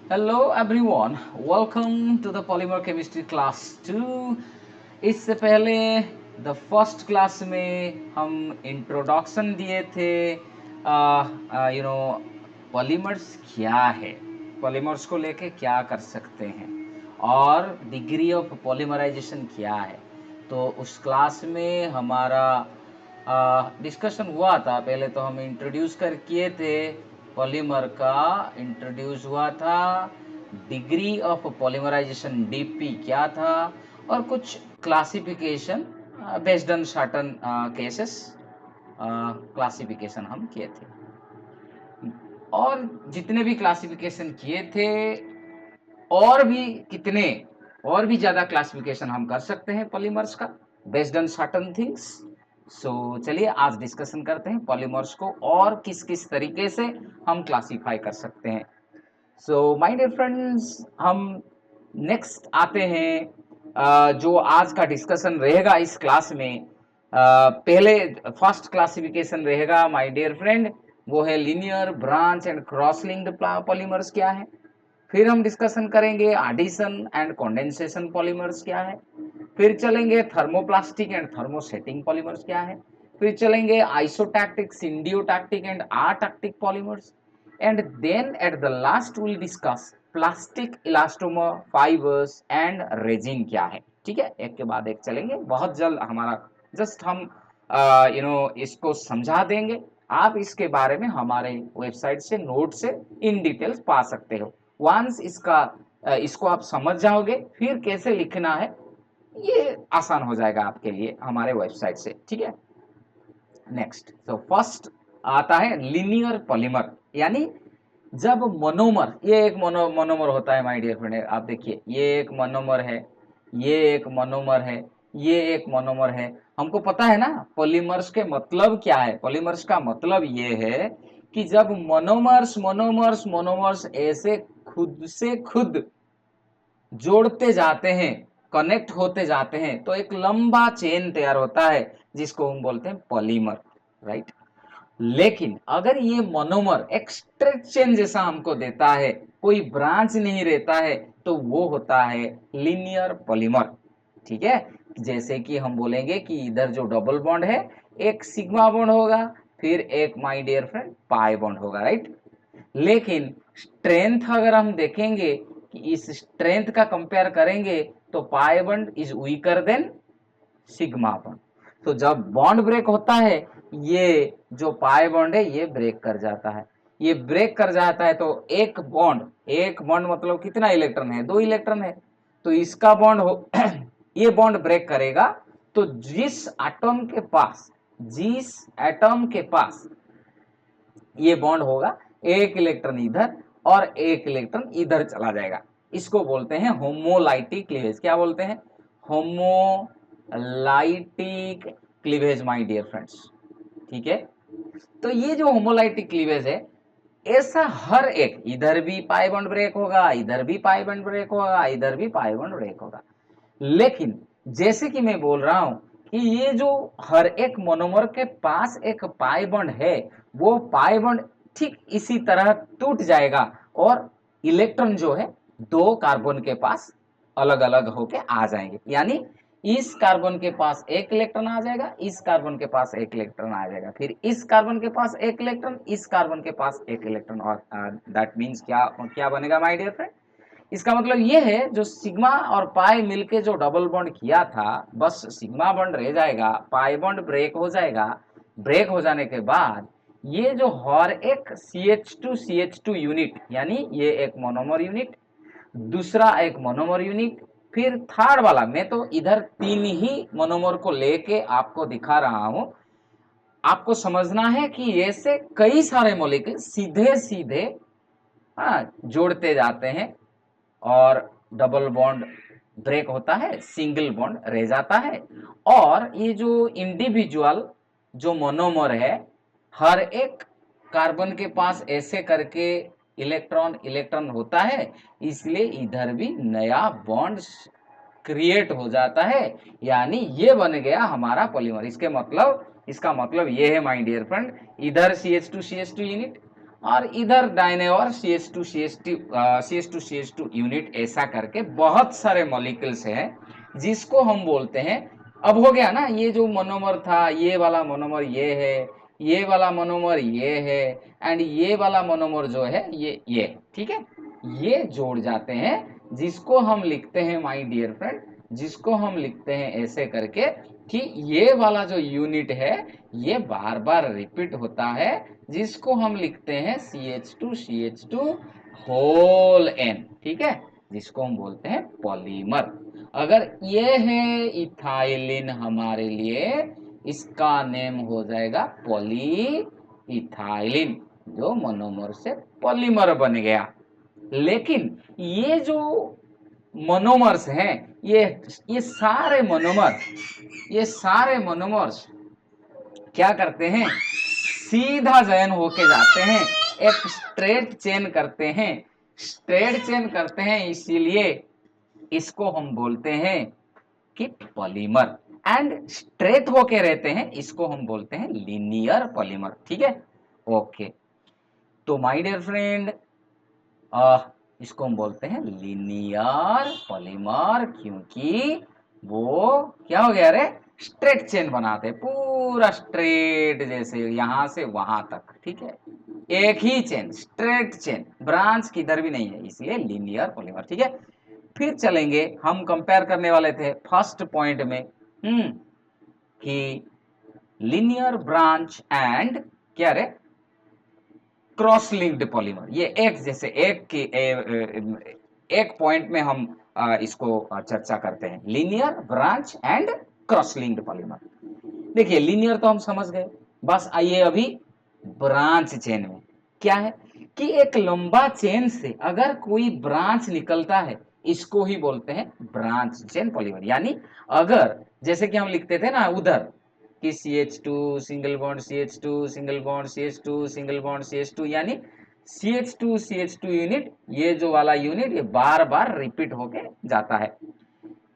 Hello everyone, welcome to the polymer chemistry class 2। इससे पहले the first class में हम इंट्रोडक्शन दिए थे। पॉलीमर्स क्या है, पॉलीमर्स को लेके क्या कर सकते हैं और डिग्री ऑफ पॉलीमराइजेशन क्या है। तो उस क्लास में हमारा डिस्कशन हुआ था। पहले तो हम इंट्रोड्यूस कर किए थे, पॉलीमर का इंट्रोड्यूस हुआ था, डिग्री ऑफ पॉलीमराइजेशन डीपी क्या था, और कुछ classification based on certain cases classification हम किए थे। और जितने भी क्लासिफिकेशन किए थे और भी कितने और भी ज़्यादा क्लासिफिकेशन हम कर सकते हैं पॉलीमर्स का बेस्ड ऑन सर्टन थिंग्स। सो चलिए आज डिस्कशन करते हैं पॉलीमर्स को और किस किस तरीके से हम क्लासीफाई कर सकते हैं। सो माय डियर फ्रेंड्स, हम नेक्स्ट आते हैं। जो आज का डिस्कशन रहेगा इस क्लास में, पहले फर्स्ट क्लासिफिकेशन रहेगा माय डियर फ्रेंड, वो है linear, branch and cross linked polymers क्या है। फिर हम डिस्कशन करेंगे एडिशन एंड कंडेंसेशन पॉलीमर्स क्या है। फिर चलेंगे थर्मोप्लास्टिक एंड थर्मोसेटिंग पॉलीमर्स क्या है। फिर चलेंगे isotactic, syndiotactic and atactic polymers. And then at the last will discuss plastic elastomer fibres and resin क्या है। ठीक है, एक के बाद एक चलेंगे। बहुत जल्द हमारा जस्ट हम इसको समझा देंगे। आप इसके बारे में हमारे वेबसाइट से नोट से इन डिटेल्स पा सकते हो। वंस इसको आप समझ जाओगे, फिर कैसे लिखना है ये आसान हो जाएगा आपके लिए हमारे वेबसाइट से। ठीक है, नेक्स्ट। तो फर्स्ट आता है लीनियर पॉलीमर, यानी जब मोनोमर, ये एक मोनोमर होता है माय डियर फ्रेंड। आप देखिए, ये एक मोनोमर है, ये एक मोनोमर है, ये एक मोनोमर है। हमको पता है ना पॉलीमर्स के मतलब क्या है। पॉलीमर्स का मतलब ये है कि जब मोनोमर्स मोनोमर्स मोनोमर्स ऐसे खुद से खुद जोड़ते जाते हैं, कनेक्ट होते जाते हैं, तो एक लंबा चेन तैयार होता है जिसको हम बोलते हैं पॉलीमर, राइट। लेकिन अगर ये मोनोमर एक स्ट्रेट चेन जैसा हमको देता है, कोई ब्रांच नहीं रहता है, तो वो होता है लीनियर पॉलीमर। ठीक है, जैसे कि हम बोलेंगे कि इधर जो डबल बॉन्ड है, एक सिग्मा बॉन्ड होगा, फिर एक my dear friend pi bond होगा, राइट। लेकिन स्ट्रेंथ अगर हम देखेंगे कि इस स्ट्रेंथ का कंपेयर करेंगे, तो pi bond is weaker then sigma bond. तो जब बॉन्ड ब्रेक होता है, ये जो पाई बॉन्ड है ये ब्रेक कर जाता है। ये ब्रेक कर जाता है तो एक बॉन्ड मतलब कितना इलेक्ट्रॉन है, 2 इलेक्ट्रॉन है। तो इसका बॉन्ड हो ये बॉन्ड ब्रेक करेगा, तो जिस एटम के पास ये बॉन्ड होगा, एक इलेक्ट्रॉन इधर और एक इलेक्ट्रॉन इधर चला जाएगा। इसको बोलते हैं होमोलाइटिक क्लीवेज। क्या बोलते हैं? Homolytic cleavage my dear friends. ठीक है, तो ये जो होमोलाइटिक क्लीवेज है, ऐसा हर एक, इधर भी पाई बॉन्ड ब्रेक होगा, इधर भी पाई बॉन्ड ब्रेक होगा, इधर भी पाई बॉन्ड ब्रेक होगा। लेकिन जैसे कि मैं बोल रहा हूं कि ये जो हर एक मोनोमर के पास एक पाई बॉन्ड है, वो पाई बॉन्ड ठीक इसी तरह टूट जाएगा और इलेक्ट्रॉन जो है दो कार्बन के पास अलग अलग होके आ जाएंगे। यानी इस कार्बन के पास एक इलेक्ट्रॉन आ जाएगा, इस कार्बन के पास एक इलेक्ट्रॉन आ जाएगा, फिर इस कार्बन के पास एक इलेक्ट्रॉन, इस कार्बन के पास एक इलेक्ट्रॉन। और दैट मीन्स क्या क्या बनेगा माय डियर फ्रेंड? इसका मतलब ये है, जो सिग्मा और पाई मिलके जो डबल बॉन्ड किया था, बस सिग्मा बॉन्ड रह जाएगा, पाई बॉन्ड ब्रेक हो जाएगा। ब्रेक हो जाने के बाद ये जो हर एक CH2 यूनिट, यानी ये एक मोनोमर यूनिट, दूसरा एक मोनोमर यूनिट, फिर थर्ड वाला, मैं तो इधर 3 ही मोनोमर को लेके आपको दिखा रहा हूं। आपको समझना है कि ऐसे कई सारे मॉलिक्यूल सीधे सीधे जोड़ते जाते हैं और डबल बॉन्ड ब्रेक होता है, सिंगल बॉन्ड रह जाता है। और ये जो इंडिविजुअल जो मोनोमर है, हर एक कार्बन के पास ऐसे करके इलेक्ट्रॉन इलेक्ट्रॉन होता है, इसलिए इधर भी नया बॉन्ड क्रिएट हो जाता है। यानी ये बन गया हमारा पॉलीमर। इसका मतलब ये है माय डियर फ्रेंड, इधर CH2 यूनिट और इधर दाहिने और CH2 यूनिट, ऐसा करके बहुत सारे मॉलिक्यूल्स हैं जिसको हम बोलते हैं। अब हो गया ना, ये जो मोनोमर था, ये वाला मोनोमर ये है, ये वाला मोनोमर ये है, एंड ये वाला मोनोमर जो है ये, ठीक है, ये जोड़ जाते हैं, जिसको हम लिखते हैं माय डियर फ्रेंड, जिसको हम लिखते हैं ऐसे करके कि ये वाला जो यूनिट है ये बार बार रिपीट होता है, जिसको हम लिखते हैं CH2 होल N, ठीक है, जिसको हम बोलते हैं पॉलीमर। अगर ये है इथाइलिन हमारे लिए, इसका नेम हो जाएगा पॉली इथाइलिन, जो मोनोमर से पॉलीमर बन गया। लेकिन ये जो मोनोमर्स हैं, ये सारे मोनोमर्स क्या करते हैं, सीधा जॉइन होके जाते हैं, एक स्ट्रेट चेन करते हैं, इसीलिए इसको हम बोलते हैं कि पॉलीमर। एंड स्ट्रेट होके रहते हैं, इसको हम बोलते हैं लीनियर पॉलीमर, ठीक है। ओके, तो माय डियर फ्रेंड, इसको हम बोलते हैं लीनियर पॉलीमर, क्योंकि वो क्या हो गया रे, स्ट्रेट चेन बनाते, पूरा स्ट्रेट, जैसे यहां से वहां तक, ठीक है, एक ही चेन, स्ट्रेट चेन, ब्रांच किधर भी नहीं है, इसलिए लीनियर पॉलीमर, ठीक है। फिर चलेंगे, हम कंपेयर करने वाले थे फर्स्ट पॉइंट में कि लीनियर ब्रांच एंड क्या रे, क्रॉस लिंक्ड पॉलीमर। ये एक जैसे एक पॉइंट में हम इसको चर्चा करते हैं, linear branch and cross linked polymer. देखिए लीनियर तो हम समझ गए, बस आइए अभी ब्रांच चेन में क्या है कि एक लंबा चेन से अगर कोई ब्रांच निकलता है, इसको ही बोलते हैं ब्रांच चेन पॉलीमर। यानी अगर जैसे कि हम लिखते थे ना उधर कि CH2 single bond CH2 single bond CH2 single bond CH2, यानी CH2 यूनिट, ये जो वाला यूनिट ये बार बार रिपीट होके जाता है।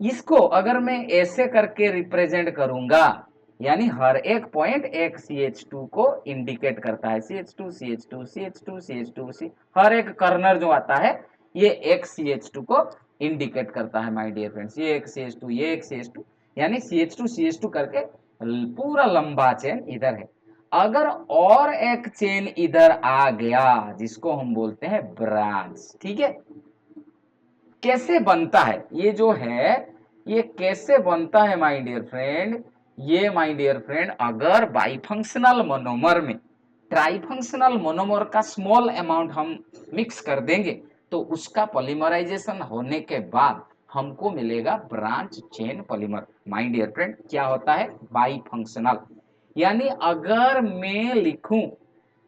इसको अगर मैं ऐसे करके रिप्रेजेंट करूंगा, यानी हर एक पॉइंट एक CH2 को इंडिकेट करता है, CH2 हर एक कर्नर जो आता है ये एक CH2 को इंडिकेट करता है माय डियर फ्रेंड्स, ये एक CH2, ये एक CH2, यानी CH2 करके पूरा लंबा चेन इधर है। अगर और एक चेन इधर आ गया, जिसको हम बोलते हैं ब्रांच, ठीक है। कैसे बनता है ये जो है, ये कैसे बनता है माय डियर फ्रेंड, ये माय डियर फ्रेंड, अगर बाइफंक्शनल मोनोमर में ट्राइफंक्शनल मोनोमर का स्मॉल अमाउंट हम मिक्स कर देंगे, तो उसका पॉलीमराइजेशन होने के बाद हमको मिलेगा branch chain polymer. My dear friend, क्या होता है बाइफंक्शनल, यानी अगर मैं लिखूं,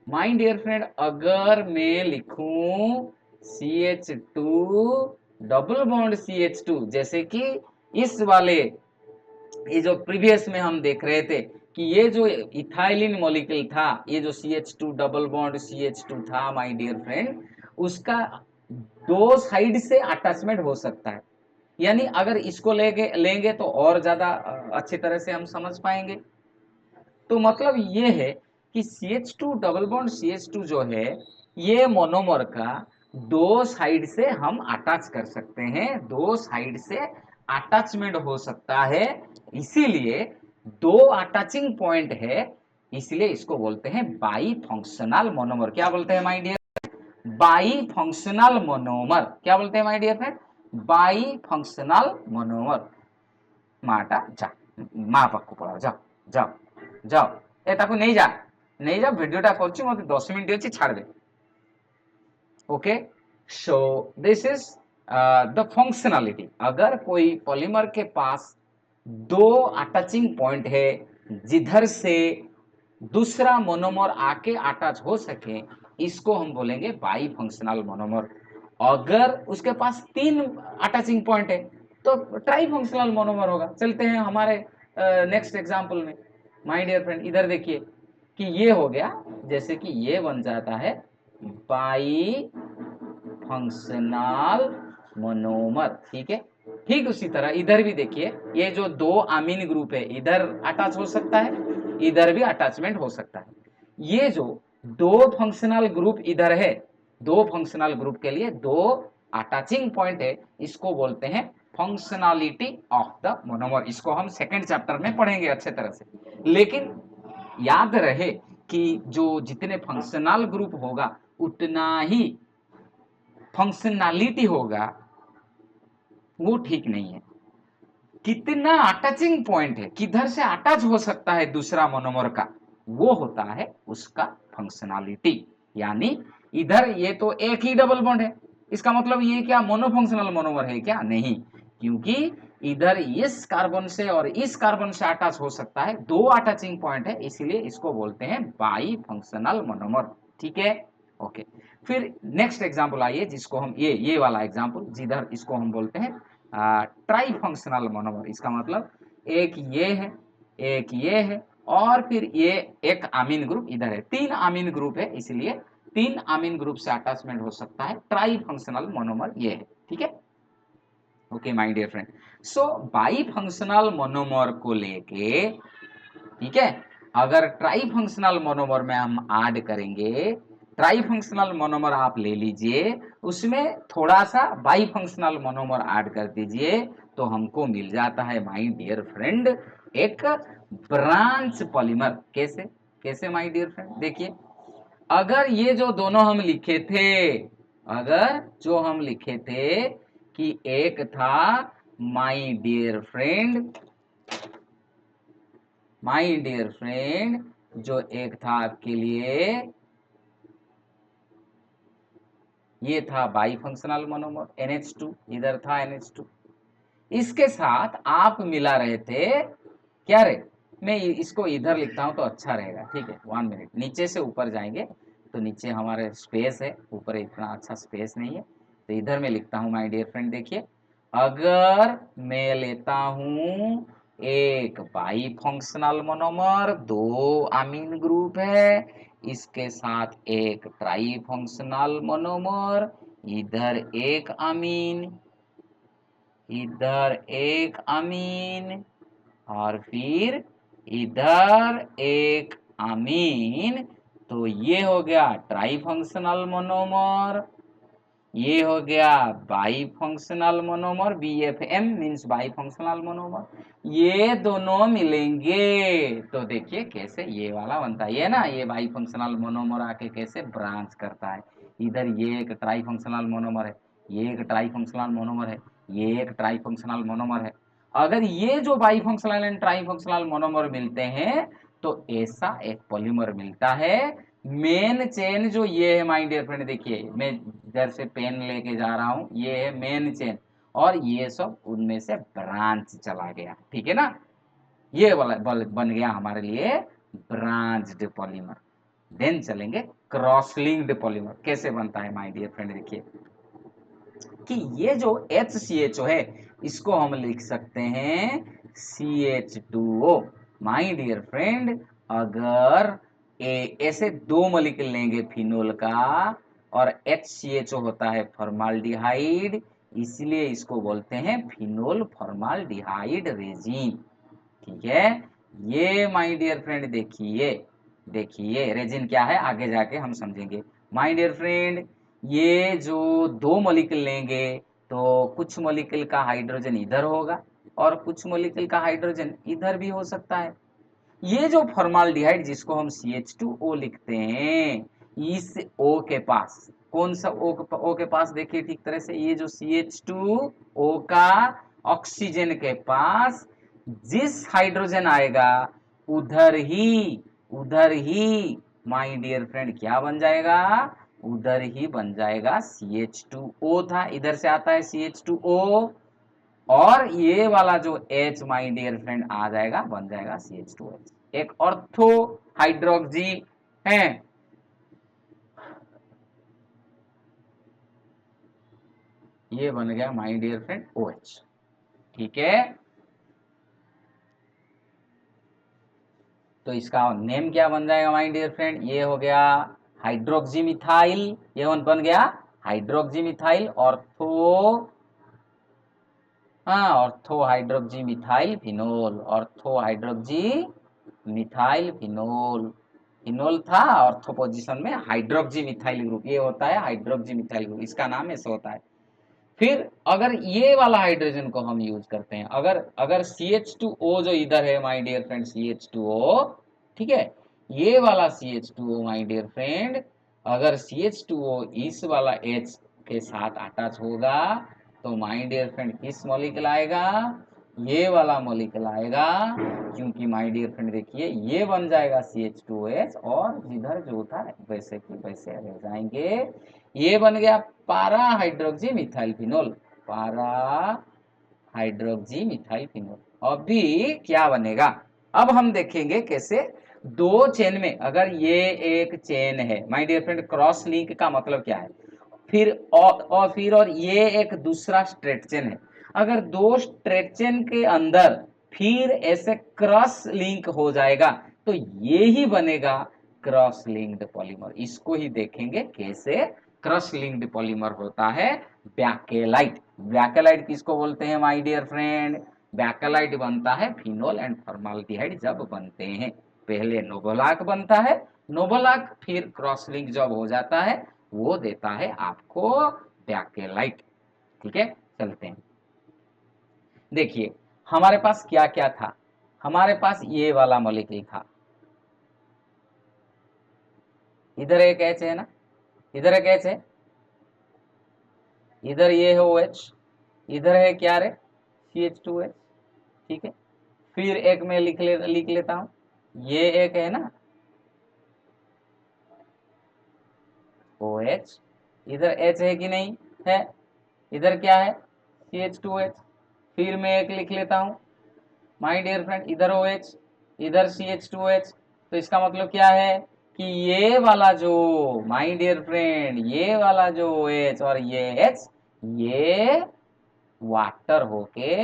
माय डियर फ्रेंड, अगर मैं लिखूं CH2 डबल बॉन्ड CH2, जैसे कि इस वाले, ये जो प्रीवियस में हम देख रहे थे कि ये जो इथाइलिन मॉलिक्यूल था, ये जो CH2 डबल बॉन्ड CH2 था माय डियर फ्रेंड, उसका दो साइड से अटैचमेंट हो सकता है। यानी अगर इसको लेंगे तो और ज्यादा अच्छी तरह से हम समझ पाएंगे। तो मतलब ये है कि CH2 डबल बॉन्ड CH2 जो है, ये मोनोमर का दो साइड से हम अटैच कर सकते हैं, दो साइड से अटैचमेंट हो सकता है, इसीलिए दो अटैचिंग पॉइंट है, इसलिए इसको बोलते हैं बाई फंक्शनल मोनोमर। क्या बोलते हैं my dear, bifunctional monomer. क्या बोलते हैं my dear friend, bifunctional monomer. माटा जा মা ପାଖକୁ ପଳାଅ, ଯାଅ ଯାଅ ଯାଅ, ଏ ତାକୁ ନେଇଯା ନେଇଯା, ଭିଡ଼ିଓଟା କରୁଛି, ମୋତେ 10 ମିନିଟ୍ ଅଛି, ଛାଡ଼ିଦେ। Okay, so this is the functionality. अगर कोई पॉलीमर के पास दो अटैचिंग पॉइंट है, जिधर से दूसरा मोनोमर आके अटैच हो सके, इसको हम बोलेंगे बाई फंक्शनल मोनोमर। अगर उसके पास तीन अटैचिंग पॉइंट है तो ट्राई फंक्शनल मोनोमर होगा। चलते हैं हमारे नेक्स्ट एग्जांपल में। माय डियर फ्रेंड, इधर देखिए कि ये हो गया, जैसे कि ये बन जाता है बाई फंक्शनल मोनोमर, ठीक है। ठीक उसी तरह इधर भी देखिए, ये जो दो अमीन ग्रुप है, इधर अटैच हो सकता है, इधर भी अटैचमेंट हो सकता है। ये जो दो फंक्शनल ग्रुप इधर है, दो फंक्शनल ग्रुप के लिए दो अटैचिंग पॉइंट है, इसको बोलते हैं फंक्शनलिटी ऑफ द मोनोमर। इसको हम सेकंड चैप्टर में पढ़ेंगे अच्छे तरह से। लेकिन याद रहे कि जो जितने फंक्शनल ग्रुप होगा उतना ही फंक्शनैलिटी होगा, वो ठीक नहीं है। कितना अटैचिंग पॉइंट है, किधर से अटैच हो सकता है दूसरा मोनोमर का, वो होता है उसका फंक्शनैलिटी। यानी इधर ये तो एक ही डबल बॉन्ड है, इसका मतलब ये क्या मोनोफंक्शनल मोनोमर है क्या? नहीं, क्योंकि इधर इस कार्बन से और इस कार्बन से अटैच हो सकता है, दो अटैचिंग पॉइंट है, इसीलिए इसको बोलते हैं बाई फंक्शनल मोनोमर। ठीक है, ओके। फिर नेक्स्ट एग्जांपल आइए, जिसको हम ये वाला एग्जांपल, जिधर इसको हम बोलते हैं ट्राई फंक्शनल मोनोमर। इसका मतलब एक ये है, एक ये है, और फिर ये एक अमीन ग्रुप इधर है, तीन अमीन ग्रुप है, इसलिए तीन अमीन ग्रुप से अटैचमेंट हो सकता है, ट्राई फंक्शनल मोनोमर ये है। ठीक है, okay my dear friend. So bifunctional monomer को लेके, ठीक है, अगर ट्राई फंक्शनल मोनोमर में हम ऐड करेंगे, ट्राई फंक्शनल मोनोमर आप ले लीजिए, उसमें थोड़ा सा बाई फंक्शनल मोनोमर ऐड कर दीजिए, तो हमको मिल जाता है माय डियर फ्रेंड एक ब्रांच पॉलीमर। कैसे कैसे माय डियर फ्रेंड? देखिए, अगर ये जो दोनों हम लिखे थे, अगर जो हम लिखे थे कि एक था my dear friend, my dear friend, जो एक था आपके लिए, ये था बाई फंक्शनल मोनोमर NH2, इधर था NH2, इसके साथ आप मिला रहे थे क्या रे? मैं इसको इधर लिखता हूं तो अच्छा रहेगा। ठीक है, 1 मिनट, नीचे से ऊपर जाएंगे तो नीचे हमारे स्पेस है, ऊपर इतना अच्छा स्पेस नहीं है, तो इधर मैं लिखता हूं माय डियर फ्रेंड। देखिए, अगर मैं लेता हूं एक बाई फंक्शनल मोनोमर, दो अमीन ग्रुप है, इसके साथ एक ट्राई फंक्शनल मोनोमर, इधर एक अमीन, इधर एक अमीन, और फिर इधर एक अमीन, तो ये हो गया ट्राई फंक्शनल मोनोमर, ये हो गया by functional monomer, BFM means by functional monomer. ये दोनों मिलेंगे तो देखिए कैसे ये वाला बनता है, ये ना, ये बाई फंक्शनल मोनोमर आके कैसे ब्रांच करता है। इधर ये एक ट्राई फंक्शनल मोनोमर है, ये एक ट्राई फंक्शनल मोनोमर है, ये एक ट्राई फंक्शनल मोनोमर है। अगर ये जो by functional and try functional monomer मिलते हैं, तो ऐसा एक पॉलीमर मिलता है। मेन चेन जो ये है माय डियर फ्रेंड, देखिए मैं इधर से पेन लेके जा रहा हूं, ये है मेन चेन, और ये सब उनमें से ब्रांच चला गया। ठीक है ना, ये वाला बन गया हमारे लिए ब्रांच्ड पॉलीमर। देन चलेंगे क्रॉस लिंक्ड पॉलीमर। कैसे बनता है माय डियर फ्रेंड? देखिए कि ये जो HCHO है, इसको हम लिख सकते हैं CH2O। माय डियर फ्रेंड, अगर ऐसे दो मॉलिक्यूल लेंगे फिनोल का, और HCHO होता है फॉर्माल्डिहाइड, इसलिए इसको बोलते हैं फिनोल फॉर्माल्डिहाइड रेजिन। ठीक है, ये माय डियर फ्रेंड देखिए, देखिए रेजिन क्या है आगे जाके हम समझेंगे। माय डियर फ्रेंड, ये जो दो मॉलिक्यूल लेंगे, तो कुछ मॉलिक्यूल का हाइड्रोजन इधर होगा और कुछ मॉलिक्यूल का हाइड्रोजन इधर भी हो सकता है। ये जो फॉर्माल्डिहाइड जिसको हम CH2O लिखते हैं, इस O के पास, कौन सा O के पास? देखिए ठीक तरह से, ये जो CH2O का ऑक्सीजन के पास जिस हाइड्रोजन आएगा, उधर ही, उधर ही माय डियर फ्रेंड क्या बन जाएगा? उधर ही बन जाएगा CH2O था, इधर से आता है CH2O, और ये वाला जो H माय डियर फ्रेंड आ जाएगा, बन जाएगा CH2H, एक ऑर्थो हाइड्रोक्सी है। ये बन गया माय डियर फ्रेंड OH। ठीक है, तो इसका नेम क्या बन जाएगा माय डियर फ्रेंड? ये हो गया हाइड्रोक्सी मिथाइल, ये बन गया हाइड्रोक्सी मिथाइल ऑर्थो, हाँ, ortho hydroxy methyl phenol, ortho hydroxy methyl phenol. Phenol था, ऑर्थो पोजीशन में हाइड्रोक्सी मिथाइल ग्रुप, ये होता है हाइड्रोक्सी मिथाइल ग्रुप, इसका नाम ऐसे होता है। फिर अगर ये वाला हाइड्रोजन को हम यूज करते हैं, अगर अगर CH2O जो इधर है माय डियर फ्रेंड CH2O, ठीक है, ये वाला CH2O माय डियर फ्रेंड, अगर CH2O इस वाला H के साथ अटैच होगा तो माय डियर फ्रेंड किस मॉलिक्यूल आएगा, ये वाला मॉलिक्यूल आएगा, क्योंकि माय डियर फ्रेंड देखिए ये बन जाएगा CH2OH और जिधर जो था वैसे की वैसे रह जाएंगे, ये बन गया पारा हाइड्रोक्सी मिथाइल फिनोल, पारा हाइड्रोक्सी मिथाइल फिनोल। अभी क्या बनेगा, अब हम देखेंगे कैसे दो चेन में, अगर ये एक चेन है my dear friend, cross link का मतलब क्या है, फिर और ये एक दूसरा स्ट्रेट चेन है, अगर दो स्ट्रेट चेन के अंदर फिर ऐसे क्रॉस लिंक हो जाएगा तो ये ही बनेगा क्रॉस लिंक्ड पॉलीमर। इसको ही देखेंगे कैसे क्रॉस लिंक्ड पॉलीमर होता है। बैकेलाइट, बैकेलाइट किसको बोलते हैं माय डियर फ्रेंड, बैकेलाइट बनता है फिनोल एंड फॉर्माल्डिहाइड जब बनते हैं, पहले नोबोलाक बनता है, नोबोलाक फिर क्रॉस लिंक जब हो जाता है वो देता है आपको बैकेलाइट। ठीक है, चलते हैं। देखिए हमारे पास क्या क्या था, हमारे पास ये वाला मॉलिक्यूल था, इधर एक एच है ना, इधर एक एच है, इधर ये है OH, इधर है क्या रे CH2H, ठीक है, फिर एक मैं लिख लेता हूं, ये एक है ना OH, इधर H है कि नहीं है, इधर क्या है CH2H, फिर मैं एक लिख लेता हूं माय डियर फ्रेंड, इधर OH, इधर CH2H, तो इसका मतलब क्या है कि ये वाला जो माय डियर फ्रेंड, ये वाला जो OH और ये H, ये वाटर होके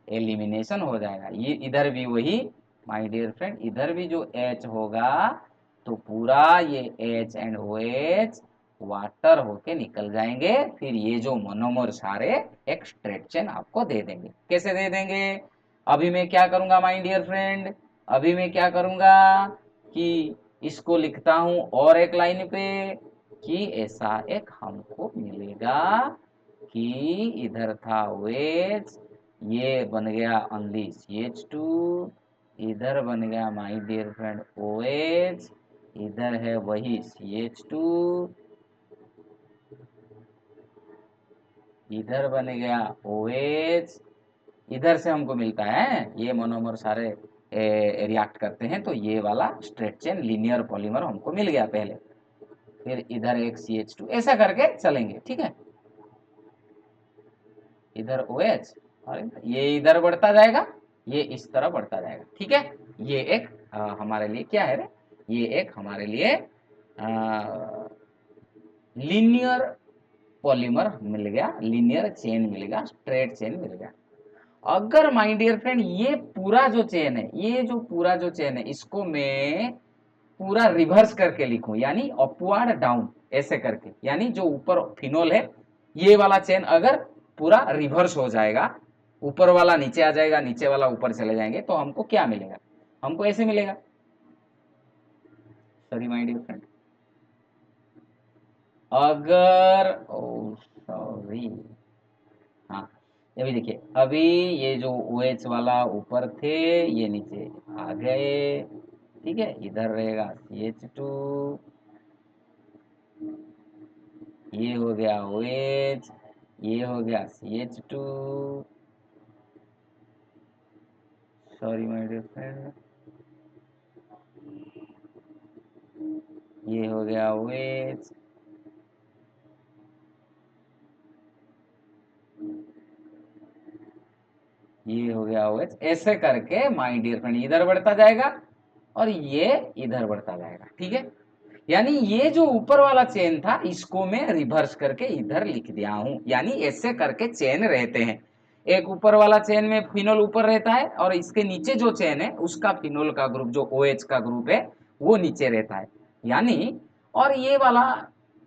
एलिमिनेशन हो जाएगा, ये इधर भी वही माय डियर फ्रेंड, इधर भी जो H होगा तो पूरा ये H एंड OH वाटर होके निकल जाएंगे, फिर ये जो मोनोमर सारे एक स्ट्रेट चेन आपको दे देंगे। कैसे दे देंगे, अभी मैं क्या करूंगा माय डियर फ्रेंड, अभी मैं क्या करूंगा कि इसको लिखता हूं और एक लाइन पे कि ऐसा एक हमको मिलेगा कि इधर था OH, ये बन गया ओनली CH2, इधर बन गया माय डियर फ्रेंड OH, इधर है वही CH2, इधर बन गया OH, इधर से हमको मिलता है ये मोनोमर सारे रिएक्ट करते हैं तो ये वाला स्ट्रेट चेन लीनियर पॉलीमर हमको मिल गया पहले, फिर इधर एक CH2, ऐसा करके चलेंगे। ठीक है, इधर OH और ये इधर बढ़ता जाएगा, ये इस तरह बढ़ता जाएगा। ठीक है, ये एक हमारे लिए क्या है रे, ये एक हमारे लिए लीनियर पॉलीमर मिल गया, लीनियर चेन मिल गया, स्ट्रेट चेन मिल गया। अगर माय डियर फ्रेंड ये पूरा जो चेन है, ये जो पूरा जो चेन है, इसको मैं पूरा रिवर्स करके लिखूं, यानी अपवर्ड डाउन ऐसे करके, यानी जो ऊपर फिनोल है ये वाला चेन अगर पूरा रिवर्स हो जाएगा, ऊपर वाला नीचे आ जाएगा, नीचे वाला ऊपर चले जाएंगे, तो हमको क्या मिलेगा, हमको ऐसे मिलेगा, सॉरी माय डियर फ्रेंड, अगर ओ सॉरी, हाँ अभी देखिए, अभी ये जो OH वाला ऊपर थे ये नीचे आ गए, ठीक है, इधर रहेगा CH2, ये हो गया OH, ये हो गया CH2, sorry my dear friend, ये हो गया OH, ये हो गया OH, ऐसे करके माय डियर फ्रेंड इधर बढ़ता जाएगा और ये इधर बढ़ता जाएगा। ठीक है, यानी ये जो ऊपर वाला चेन था इसको मैं रिवर्स करके इधर लिख दिया हूं, यानी ऐसे करके चेन रहते हैं, एक ऊपर वाला चेन में फिनोल ऊपर रहता है और इसके नीचे जो चेन है उसका फिनोल का ग्रुप जो OH का ग्रुप है वो नीचे रहता है, यानी और ये वाला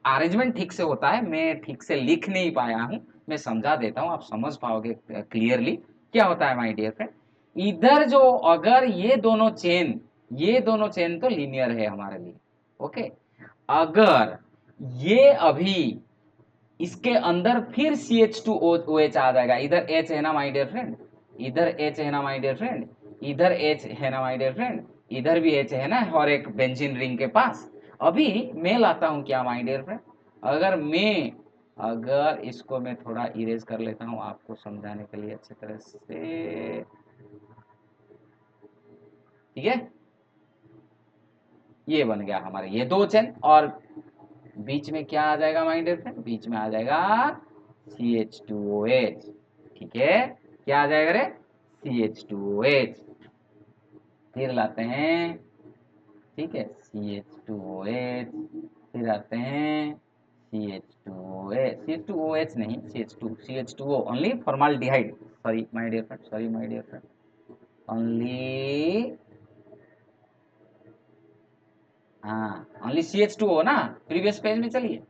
अरेंजमेंट ठीक से होता है, मैं ठीक से लिख नहीं पाया हूं, मैं समझा देता हूं, आप समझ पाओगे क्लियरली क्या होता है माय डियर फ्रेंड। इधर जो अगर ये दोनों चेन ये दोनों चेन तो लीनियर है हमारे लिए। ओके, अगर ये अभी इसके अंदर फिर CH2OH आ जाएगा, इधर H है ना माय डियर फ्रेंड, इधर H है ना माय डियर फ्रेंड, इधर H है ना माय डियर फ्रेंड, इधर भी H है ना और एक बेंजीन रिंग के पास। अभी मैं लाता हूं क्या माय डियर फ्रेंड, अगर इसको मैं थोड़ा इरेज कर लेता हूं आपको समझाने के लिए अच्छी तरह से, ठीक है। ये बन गया हमारे ये दो चेन, और बीच में क्या आ जाएगा माय डियर फ्रेंड, बीच में आ जाएगा CH2OH, ठीक है। क्या आ जाएगा रे, CH2OH। फिर लाते हैं, ठीक है, CH2OH, फिर आते हैं CH2OH, CH2OH नहीं, CH2O only formaldehyde, sorry my dear friend, sorry my dear friend, only, हाँ ओनली CH2O ना। प्रीवियस पेज में चलिए,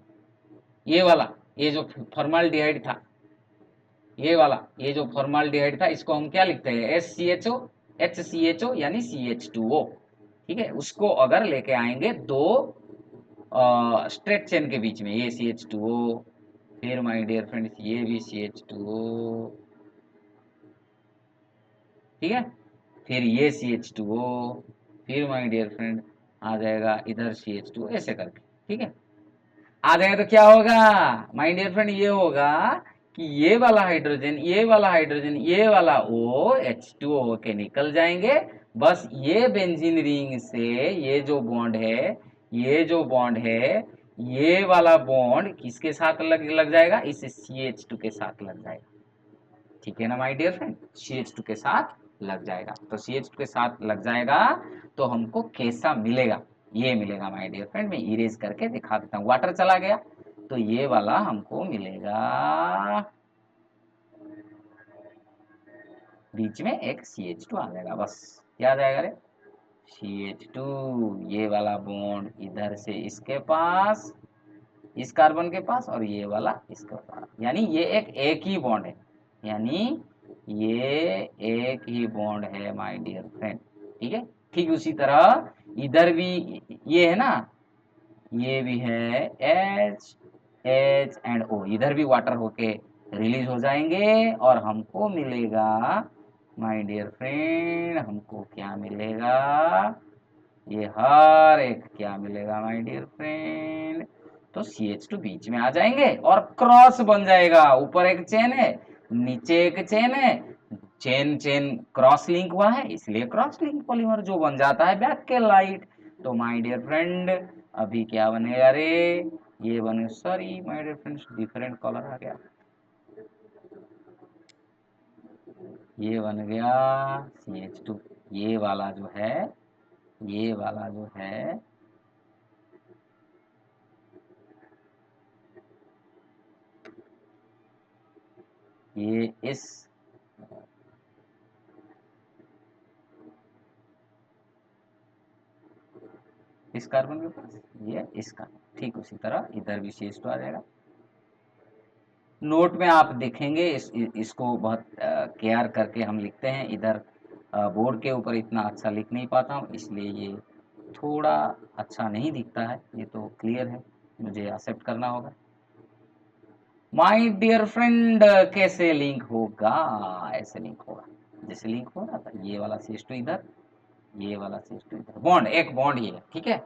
ये वाला, ये जो फॉर्माल्डिहाइड था, ये वाला, ये जो फॉर्माल्डिहाइड था, इसको हम क्या लिखते हैं, SCHO, HCHO यानी CH2O, ठीक है। उसको अगर लेके आएंगे दो स्ट्रेट चेन के बीच में, ये CH2O, फिर माय डियर फ्रेंड्स ये भी CH2O, ठीक है, फिर ये CH2O, फिर माय डियर फ्रेंड आ जाएगा इधर CH2O, ऐसे करके, ठीक है। आ जाएगा तो क्या होगा माय डियर फ्रेंड, ये होगा कि ये वाला हाइड्रोजन, ये वाला हाइड्रोजन, ये वाला O H2O के निकल जाएंगे। बस ये बेंजीन रिंग से ये जो बॉन्ड है, ये जो बॉन्ड है, ये वाला बॉन्ड किसके साथ लग जाएगा, इस CH2 के साथ लग जाएगा, ठीक है ना माय डियर फ्रेंड, CH2 के साथ लग जाएगा। तो CH2 के साथ लग जाएगा तो हमको कैसा मिलेगा, ये मिलेगा माय डियर फ्रेंड। मैं इरेज करके दिखा देता हूँ, वाटर चला गया तो ये वाला हमको मिलेगा, बीच में एक CH2 आ जाएगा, बस क्या आ जाएगा रे, CH2, ये वाला बॉन्ड इधर से इसके पास, इस कार्बन के पास, और ये वाला इसके पास, यानी ये एक ही बॉन्ड है, यानी ये एक ही बॉन्ड है माय डियर फ्रेंड, ठीक है। ठीक उसी तरह इधर भी ये है ना, ये भी है H एंड O, इधर भी वाटर होके रिलीज हो जाएंगे और हमको मिलेगा माय डियर फ्रेंड, हमको क्या मिलेगा, ये हर एक क्या मिलेगा माय डियर फ्रेंड, तो CH2 बीच में आ जाएंगे और क्रॉस बन जाएगा, ऊपर एक चेन है, नीचे एक चेन है, चेन चेन क्रॉस लिंक हुआ है, इसलिए क्रॉस लिंक पॉलीमर जो बन जाता है बैक के लाइट। तो माय डियर फ्रेंड अभी क्या बनेगा रे, ये बने, sorry my dear friends different colour आ गया, ये बन गया CH2, ये वाला जो है, ये वाला जो है, ये इस कार्बन के पास, ये इसका, ठीक उसी तरह इधर भी CH2 आ जाएगा। नोट में आप देखेंगे इसको बहुत केयर करके हम लिखते हैं, इधर बोर्ड के ऊपर इतना अच्छा लिख नहीं पाता हूँ, इसलिए ये थोड़ा अच्छा नहीं दिखता है, ये तो क्लियर है, मुझे एक्सेप्ट करना होगा। माय डियर फ्रेंड कैसे लिंक होगा, ऐसे लिंक होगा, जैसे लिंक हो रहा था, ये वाला CH2 इधर, ये वाला CH2 इधर, बॉन्ड एक बॉन्ड ये, ठीक है।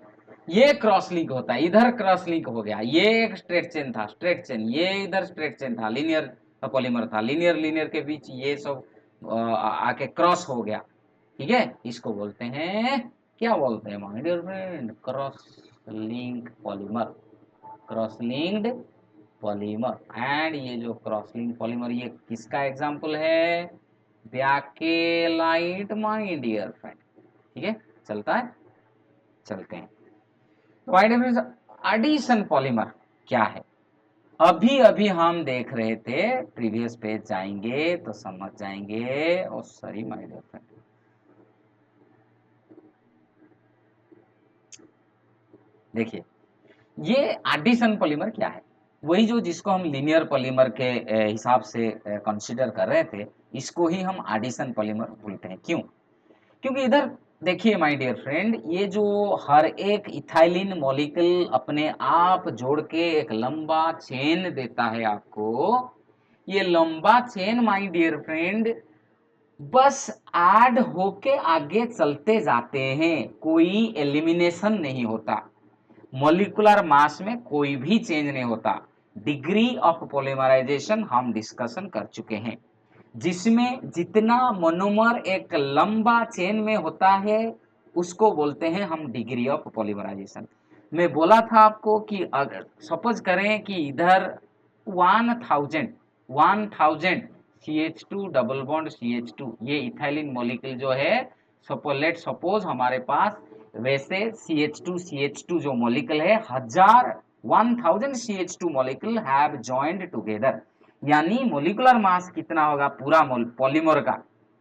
ये क्रॉस लिंक होता है, इधर क्रॉस लिंक हो गया, ये एक स्ट्रेट चेन था, स्ट्रेट चेन, ये इधर स्ट्रेट चेन था, लीनियर पॉलीमर था, लीनियर लीनियर के बीच ये सब आके क्रॉस हो गया, ठीक है। इसको बोलते हैं, क्या बोलते हैं my dear friend, cross link polymer, cross linked polymer. And ये जो क्रॉस लिंक पॉलीमर ये किसका एग्जांपल है, बैकेलाइट माय डियर फ्रेंड, ठीक है। चलता है, चलते हैं। एडिशन पॉलीमर क्या है, अभी अभी हम देख रहे थे, प्रीवियस पेज जाएंगे तो समझ जाएंगे, और सॉरी माय डियर फ्रेंड, देखिए ये एडिशन पॉलीमर क्या है, वही जो जिसको हम लीनियर पॉलीमर के हिसाब से कंसीडर कर रहे थे, इसको ही हम एडिशन पॉलीमर बोलते हैं। क्यों, क्योंकि इधर देखिए माय डियर फ्रेंड, ये जो हर एक इथाइलिन मॉलिक्यूल अपने आप जोड़ के एक लंबा चेन देता है आपको, ये लंबा चेन माय डियर फ्रेंड बस ऐड होके आगे चलते जाते हैं, कोई एलिमिनेशन नहीं होता। मॉलिक्यूलर मास में कोई भी चेंज नहीं होता। डिग्री ऑफ पॉलीमराइजेशन हम डिस्कशन कर चुके हैं, जिसमें जितना मोनोमर एक लंबा चेन में होता है उसको बोलते हैं हम डिग्री ऑफ पॉलीमराइजेशन। मैं बोला था आपको कि अगर सपोज करें कि इधर 1000 CH2 डबल बॉन्ड CH2 ये इथाइलिन मॉलिक्यूल जो है, लेट सपोज हमारे पास वैसे CH2 जो मॉलिक्यूल है 1000 CH2 molecule have joined together, यानी मोलिकुलर मास कितना होगा पूरा पॉलीमर का,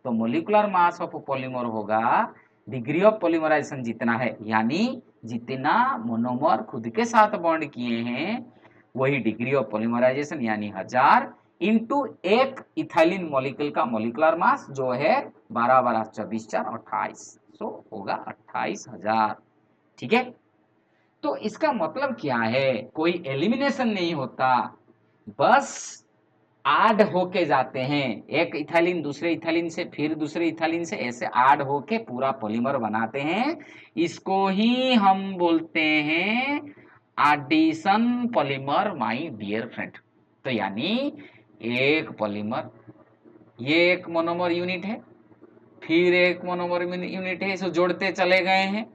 तो मोलिकुलर मास ऑफ पॉलीमर होगा डिग्री ऑफ पॉलीमराइजेशन जितना है, यानी जितना मोनोमर खुद के साथ बॉन्ड किए हैं वही डिग्री ऑफ पॉलीमराइजेशन, यानी 1000 इंटू एक इथाइलिन मॉलिक्यूल का मोलिकुलर मास जो है 12 12 24 4 28, सो होगा 28,000। ठीक है, तो इसका मतलब क्या है, कोई एलिमिनेशन नहीं होता, बस ऐड होके जाते हैं, एक इथाइलिन दूसरे इथाइलिन से फिर दूसरे इथाइलिन से ऐसे ऐड होके पूरा पॉलीमर बनाते हैं। इसको ही हम बोलते हैं addition polymer my dear friend. तो यानी एक पॉलीमर, ये एक मोनोमर यूनिट है, फिर एक मोनोमर यूनिट है, इसको जोड़ते चले गए हैं,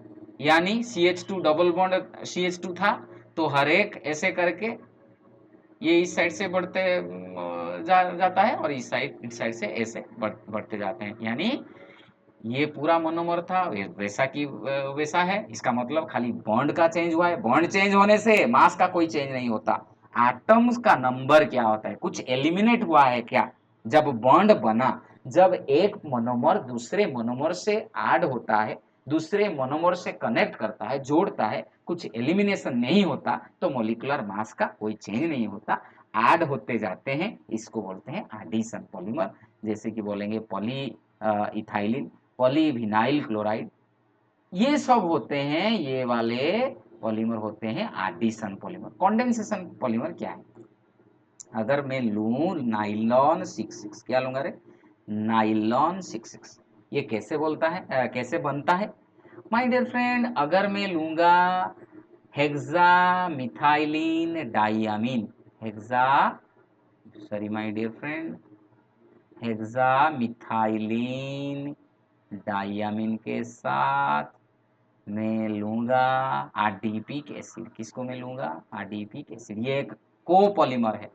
यानी CH2 डबल बॉन्ड CH2 था, तो हर एक ऐसे करके ये इस साइड से बढ़ते जाता है और इस साइड से ऐसे बढ़ते जाते हैं, यानी ये पूरा मोनोमर था वैसा की वैसा है। इसका मतलब खाली बॉन्ड का चेंज हुआ है, बॉन्ड चेंज होने से मास का कोई चेंज नहीं होता। एटम्स का नंबर क्या होता है, कुछ एलिमिनेट हुआ है क्या, जब बॉन्ड बना, जब एक मोनोमर दूसरे मोनोमर से ऐड होता है, दूसरे मोनोमर से कनेक्ट करता है, जोड़ता है, कुछ एलिमिनेशन नहीं होता, तो मोलिकुलर मास का कोई चेंज नहीं होता, ऐड होते जाते हैं, इसको बोलते हैं एडिशन पॉलीमर। जैसे कि बोलेंगे पॉली इथाइलिन, पॉलीविनाइल क्लोराइड, ये सब होते हैं, ये वाले पॉलीमर होते हैं एडिशन पॉलीमर। कंडेंसेशन पॉलीमर क्या है, अगर मैं लूं नाइलॉन 66, क्या लूंगा रे, नाइलॉन 66, ये कैसे बोलता है कैसे बनता है माय डियर फ्रेंड, अगर मैं लूंगा hexa methylene diamine, hexa sorry my dear friend, hexa methylene diamine के साथ मैं लूंगा आरडीपिक एसिड, किसको मैं लूंगा, आरडीपिक एसिड, ये एक कोपॉलीमर है।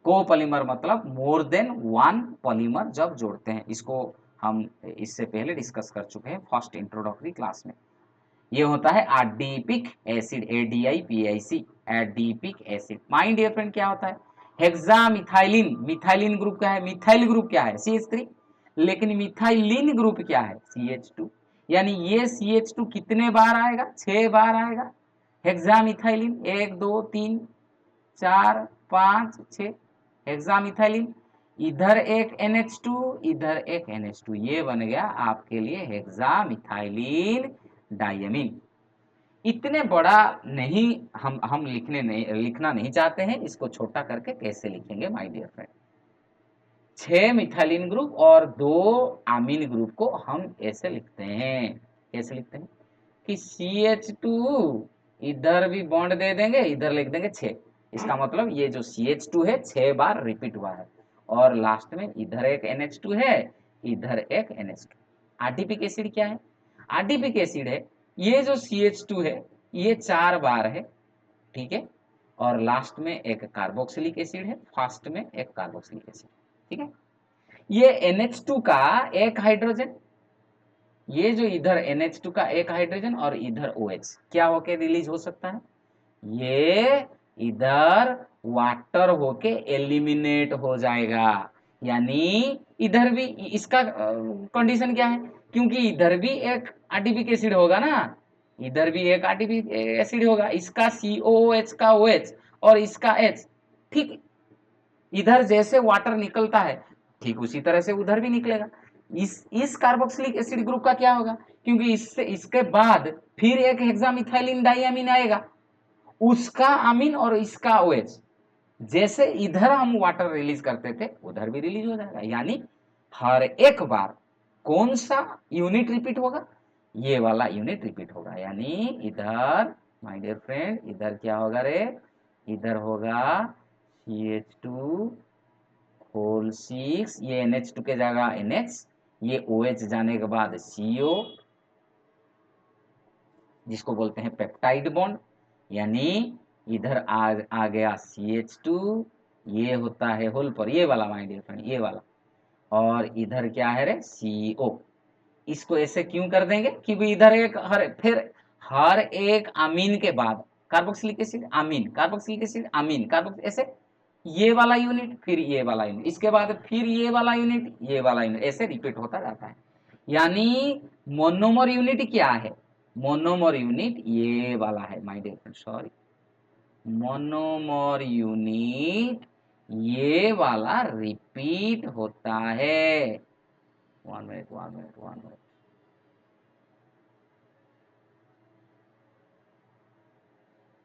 कोपॉलीमर मतलब मोर देन वन पॉलीमर जब जोड़ते हैं, इसको हम इससे पहले डिस्कस कर चुके हैं फर्स्ट इंट्रोडक्टरी क्लास में। ये होता है adipic acid, ADIPIC, adipic acid. My dear friend क्या होता है, हेक्सामिथाइलिन, मिथाइलिन ग्रुप क्या है, मिथाइल ग्रुप क्या है CH3, लेकिन मिथाइलिन ग्रुप क्या है CH2, यानी ये CH2 कितने बार आएगा, 6 बार आएगा। हेक्सामिथाइलिन 1 2 3 4 5 6, हेक्सामिथाइलिन, इधर एक NH2 इधर एक NH2, ये बन गया आपके लिए हेक्सामिथाइलिन डाइयमीन। इतने बड़ा नहीं हम लिखना नहीं चाहते हैं, इसको छोटा करके कैसे लिखेंगे my dear friend, 6 methylene group और 2 आमीन ग्रुप को हम ऐसे लिखते हैं, कैसे लिखते हैं कि CH2 इधर भी बॉन्ड दे देंगे, इधर लिख देंगे 6, इसका मतलब ये जो CH2 है 6 बार रिपीट हुआ है, और लास्ट में इधर एक NH2 है, इधर एक NH2। आरडीपिक एसिड क्या है, आरडीपिक एसिड है, ये जो CH2 है ये 4 बार है, ठीक है, और लास्ट में एक कार्बोक्सिलिक एसिड है, फर्स्ट में एक कार्बोक्सिलिक एसिड, ठीक है। ये NH2 का एक हाइड्रोजन, ये जो इधर NH2 का एक हाइड्रोजन और इधर OH क्या होके रिलीज हो सकता है, ये इधर वाटर होके एलिमिनेट हो जाएगा, यानी इधर भी इसका कंडीशन क्या है, क्योंकि इधर भी एक आरडीपिक एसिड होगा ना, इधर भी एक आरडीपिक एसिड होगा, इसका COOH का OH और इसका H, ठीक इधर जैसे वाटर निकलता है ठीक उसी तरह से उधर भी निकलेगा, इस कार्बोक्सिलिक एसिड ग्रुप का क्या होगा, क्योंकि इससे इसके बाद फिर एक हेक्सामिथाइलिन डाइअमीन आएगा, उसका अमीन और इसका OH, जैसे इधर हम वाटर रिलीज करते थे उधर भी रिलीज हो जाएगा। यानी हर एक बार कौन सा यूनिट रिपीट होगा, ये वाला यूनिट रिपीट होगा। यानी इधर माय डियर फ्रेंड, इधर क्या होगा रे, इधर होगा CH2 होल 6, ये NH2 के जगह NH, ये OH जाने के बाद CO, जिसको बोलते हैं पेप्टाइड बॉन्ड। यानी इधर आ गया CH2, ये होता है होल पर ये वाला माय डियर फ्रेंड, ये वाला, और इधर क्या है रे CO। इसको ऐसे क्यों कर देंगे, क्योंकि इधर एक हर एक अमीन के बाद कार्बोक्सिलिक एसिड अमीन, कार्बोक्सिलिक एसिड अमीन, कार्बोक्सिलिक ऐसे ये वाला यूनिट, फिर ये वाला यूनिट, इसके बाद फिर ये वाला यूनिट, ये वाला यूनिट, ऐसे रिपीट होता जाता है। यानी मोनोमर यूनिट क्या है, मोनोमर यूनिट ये वाला है my dear friend, sorry, monomer unit ये वाला रिपीट होता है। 1 मिनट 1 मिनट 1 मिनट,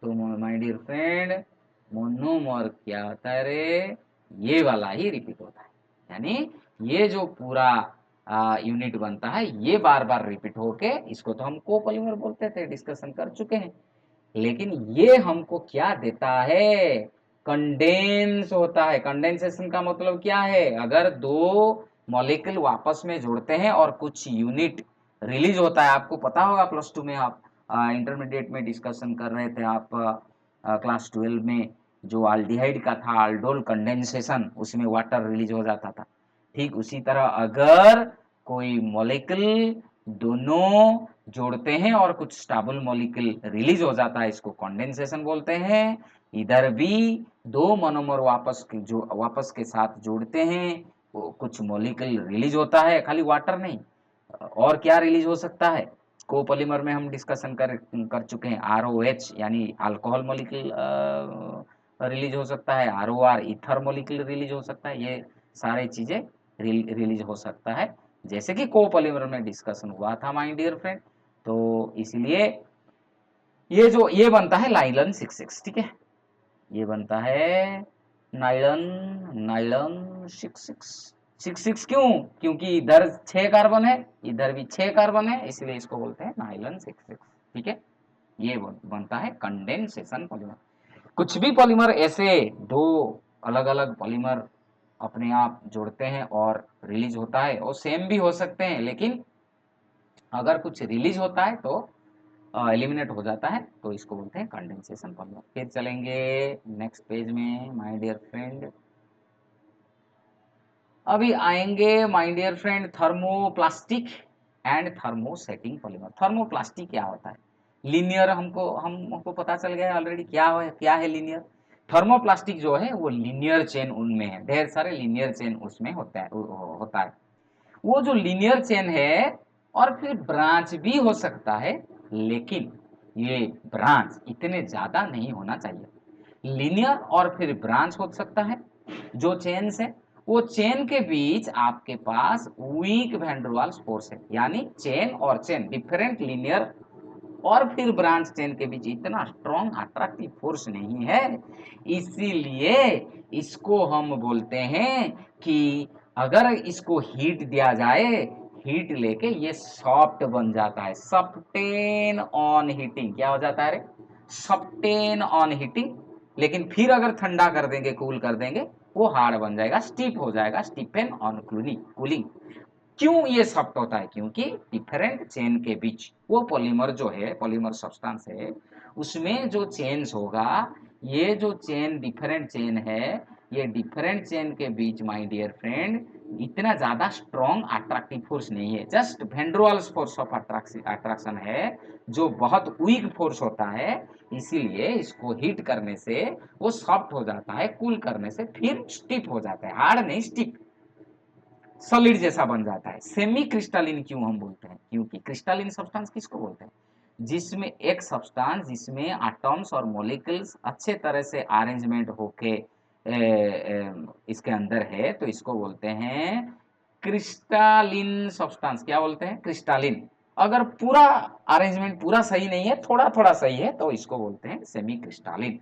तो माय डियर फ्रेंड मोनोमर क्या होता है रे, ये वाला ही रिपीट होता है। यानी ये जो पूरा यूनिट बनता है ये बार बार रिपीट होके, इसको तो हम कोपॉलीमर बोलते थे, डिस्कशन कर चुके हैं। लेकिन ये हमको क्या देता है, कंडेंस होता है। कंडेंसेशन का मतलब क्या है, अगर दो मॉलिक्यूल वापस में जुड़ते हैं और कुछ यूनिट रिलीज होता है, आपको पता होगा +2 में आप इंटरमीडिएट में डिस्कशन कर रहे थे आप, क्लास 12 में जो अल्डिहाइड का था अल्डोल कंडेंसेशन, उसमें वाटर रिलीज हो जाता था। ठीक उसी तरह अगर कोई मॉलिक्यूल दोनों जोड़ते हैं और कुछ स्टेबल मॉलिक्यूल रिलीज हो जाता है, इसको कंडेंसेशन बोलते हैं। इधर भी दो मोनोमर वापस के साथ जोड़ते हैं, कुछ मॉलिक्यूल रिलीज होता है, खाली वाटर नहीं, और क्या रिलीज हो सकता है, कोपॉलीमर में हम डिस्कशन कर चुके हैं, ROH यानी अल्कोहल मॉलिक्यूल रिलीज हो सकता है, ROR ईथर मॉलिक्यूल रिलीज हो सकता है, ये सारी चीजें रिलीज हो सकता है, जैसे कि कोपॉलीमर में डिस्कशन हुआ था माय डियर फ्रेंड। तो इसलिए ये बनता है नाइलन 66, ठीक है, ये बनता है नाइलन नाइलन 66 क्यों, क्योंकि इधर 6 कार्बन है, इधर भी 6 कार्बन है, इसलिए इसको बोलते हैं नाइलन 66, ठीक है। ये बनता है कंडेंसेशन पॉलीमर। कुछ भी पॉलीमर ऐसे दो अलग अलग पॉलीमर अपने आप जोड़ते हैं और रिलीज होता है, और सेम भी हो सकते हैं, लेकिन अगर कुछ रिलीज होता है तो एलिमिनेट हो जाता है, तो इसको बोलते हैं कंडेंसेशन पॉलीमर। फिर चलेंगे नेक्स्ट पेज में माय डियर फ्रेंड, अभी आएंगे my dear friend thermoplastic and thermosetting polymer. Thermoplastic क्या होता है, लीनियर हमको पता चल गया ऑलरेडी क्या है लीनियर। थर्मोप्लास्टिक जो है वो लीनियर चेन उनमें है, ढेर सारे लीनियर चेन उसमें होता है। वो जो लीनियर चेन है, और फिर ब्रांच भी हो सकता है, लेकिन ये ब्रांच इतने ज्यादा नहीं होना चाहिए। लीनियर और फिर ब्रांच हो सकता है, जो चेन्स है वो चेन के बीच आपके पास वीक वैन फोर्स है, यानी चेन और चेन डिफरेंट लीनियर और फिर ब्रांच चेन के बीच इतना स्ट्रॉन्ग अट्रैक्टिव फोर्स नहीं है, इसीलिए इसको हम बोलते हैं कि अगर इसको हीट दिया जाए, हीट लेके ये सॉफ्ट बन जाता है, सफ्टेन ऑन हीटिंग, क्या हो जाता है रे, सफ्टेन ऑन हीटिंग। लेकिन फिर अगर ठंडा कर देंगे, कूल कर देंगे, वो हार्ड बन जाएगा, स्टिफ हो जाएगा, स्टिफन ऑन कूलिंग। क्यों ये सॉफ्ट होता है, क्योंकि डिफरेंट चेन के बीच वो पॉलीमर जो है, पॉलीमर सब्सटेंस है, उसमें जो चेन्स होगा, ये जो चेन डिफरेंट चेन है, ये डिफरेंट चेन के बीच माय डियर फ्रेंड इतना ज्यादा स्ट्रॉन्ग अट्रैक्टिव फोर्स नहीं है, जस्ट वेंड्रोवाल्स फोर्स ऑफ अट्रैक्शन है, जो बहुत वीक फोर्स होता है। इसीलिए इसको हीट करने से वो सॉफ्ट हो जाता है, कूल करने से फिर स्टिफ हो जाता है, हार्ड नहीं स्टिफ, सॉलिड जैसा बन जाता है। सेमी क्रिस्टलिन क्यों हम बोलते हैं, क्योंकि क्रिस्टलिन सब्सटेंस किसको बोलते हैं, जिसमें एक सब्सटेंस जिसमें एटम्स और मॉलिक्यूल्स अच्छे तरह से अरेंजमेंट होके इसके अंदर है, तो इसको बोलते हैं क्रिस्टालिन सब्सटेंस, क्या बोलते हैं, क्रिस्टालिन। अगर पूरा अरेंजमेंट पूरा सही नहीं है, थोड़ा थोड़ा सही है, तो इसको बोलते हैं सेमी क्रिस्टालिन।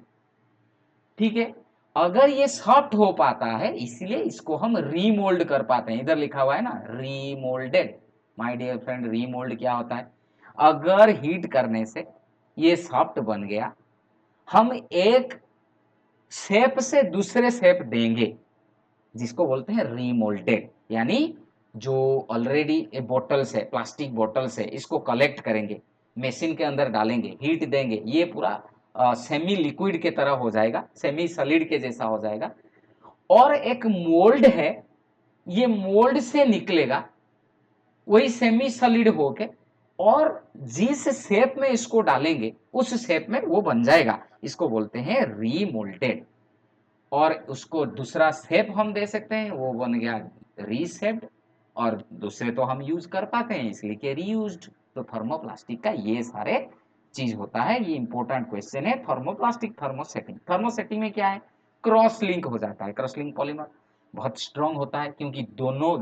ठीक है, अगर ये सॉफ्ट हो पाता है इसलिए इसको हम रीमोल्ड कर पाते हैं। इधर लिखा हुआ है ना remoulded. My dear friend, remould क्या होता है, अगर हीट करने से ये सॉफ्ट बन गया, हम एक शेप से दूसरे शेप देंगे, जिसको बोलते हैं रीमोल्डेड। यानी जो ऑलरेडी बॉटल्स है, प्लास्टिक बॉटल्स है, इसको कलेक्ट करेंगे, मशीन के अंदर डालेंगे, हीट देंगे, ये पूरा सेमी लिक्विड के तरह हो जाएगा, सेमी सॉलिड के जैसा हो जाएगा। और एक मोल्ड है, ये मोल्ड से निकलेगा वही सेमी सॉलिड होके, और जिस शेप में इसको डालेंगे उस शेप में वो बन जाएगा, इसको बोलते हैं रीमोल्डेड। और उसको दूसरा शेप हम दे सकते हैं, वो बन गया रीशेप्ड, और दूसरे तो हम यूज कर पाते हैं इसलिए कि रीयूज्ड। तो थर्मोप्लास्टिक का ये सारे चीज होता है। ये इंपॉर्टेंट क्वेश्चन है, थर्मोप्लास्टिक थर्मोसेटिंग। थर्मोसेटिंग में क्या है, क्रॉस लिंक हो जाता है। क्रॉस लिंक पॉलीमर बहुत स्ट्रांग होता है, क्योंकि दोनों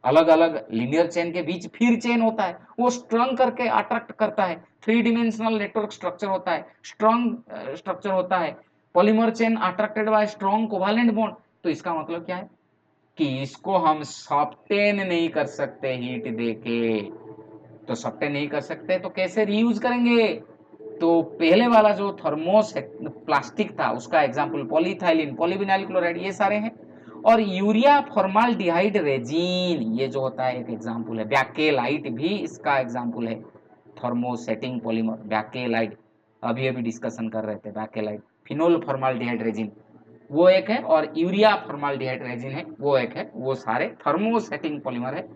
अलग अलग लीनियर चेन के बीच फिर चेन होता है, वो स्ट्रांग करके अट्रैक्ट करता है। थ्री डिमेंशनल नेटवर्क स्ट्रक्चर होता है, स्ट्रांग स्ट्रक्चर होता है। Polymer chain attracted by strong covalent bond. तो इसका मतलब क्या है कि इसको हम सॉफ्टेन नहीं कर सकते हीट देके। तो सॉफ्टेन नहीं कर सकते तो कैसे रीयूज करेंगे, तो पहले वाला जो थर्मोस प्लास्टिक था उसका एग्जांपल पॉलीथाइलिन, पॉलीविनाइल क्लोराइड, ये सारे हैं। और यूरिया फॉर्माल्डिहाइड रेजिन, ये जो होता है एक एग्जांपल है। बैकेलाइट भी इसका एग्जांपल है, थर्मोसेटिंग पॉलीमर बैकेलाइट। अभी अभी डिस्कशन कर रहे थे बैकेलाइट। फिनोल फॉर्माल्डिहाइड रेजिन वो एक है, और यूरिया फॉर्माल्डिहाइड रेजिन है वो एक है। वो सारे थर्मोसेटिंग पॉलीमर है।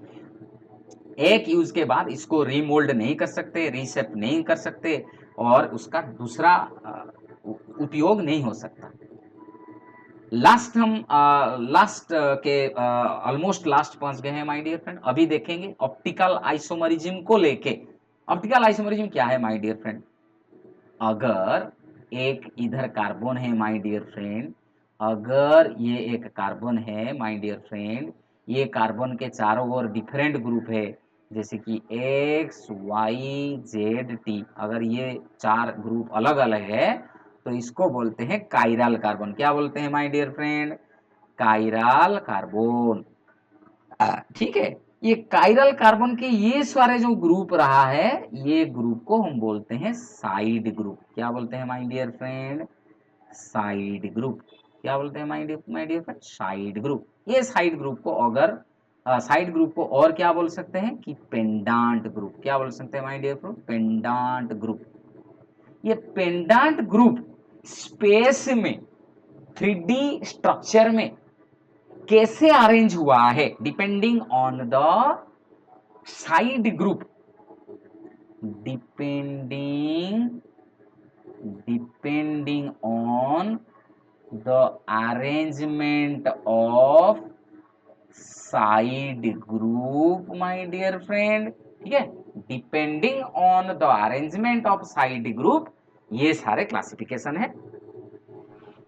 एक यूज के बाद इसको रीमोल्ड नहीं कर सकते, रीसेप नहीं कर सकते, और उसका दूसरा उपयोग नहीं हो सकता। लास्ट हम लास्ट के ऑलमोस्ट लास्ट पहुंच गए हैं माय डियर फ्रेंड। अभी देखेंगे ऑप्टिकल आइसोमरिज्म को लेके। ऑप्टिकल आइसोमरिज्म क्या है माय डियर फ्रेंड, अगर एक इधर कार्बन है माय डियर फ्रेंड, अगर ये एक कार्बन है माय डियर फ्रेंड, ये कार्बन के चारों ओर डिफरेंट ग्रुप है, जैसे कि एक्स वाई जेड टी, अगर ये चार ग्रुप अलग अलग है तो इसको बोलते हैं काइरल कार्बन। क्या बोलते हैं my dear friend, chiral carbon. ठीक है, ये काइरल कार्बन के ये सारे जो ग्रुप रहा है, ये ग्रुप को हम बोलते हैं साइड ग्रुप। क्या बोलते हैं my dear friend, side group. क्या बोलते हैं my dear friend, side group. ये साइड ग्रुप को अगर साइड ग्रुप को और क्या बोल सकते हैं कि पेंडांट ग्रुप। क्या बोल सकते हैं माय डियर फ्रेंड, पेंडांट ग्रुप। ये पेंडांट ग्रुप स्पेस में 3D स्ट्रक्चर में कैसे अरेंज हुआ है, depending on the side group, depending on the arrangement of side group my dear friend. ठीक है, depending on the arrangement of side group, ये सारे क्लासिफिकेशन है।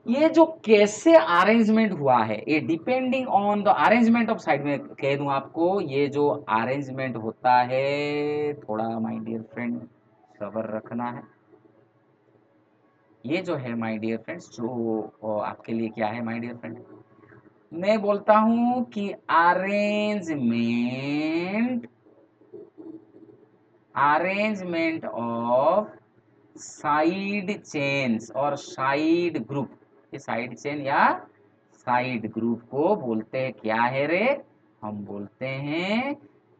ये जो कैसे अरेंजमेंट हुआ है, ये depending on the arrangement of side में कह दूं आपको, ये जो अरेंजमेंट होता है, थोड़ा माय डियर फ्रेंड सब्र रखना है। ये जो है माय डियर फ्रेंड्स, जो आपके लिए क्या है माय डियर फ्रेंड, मैं बोलता हूं कि अरेंजमेंट ऑफ साइड चेन्स और साइड ग्रुप, ये साइड चेन या साइड ग्रुप को बोलते हैं क्या है रे, हम बोलते हैं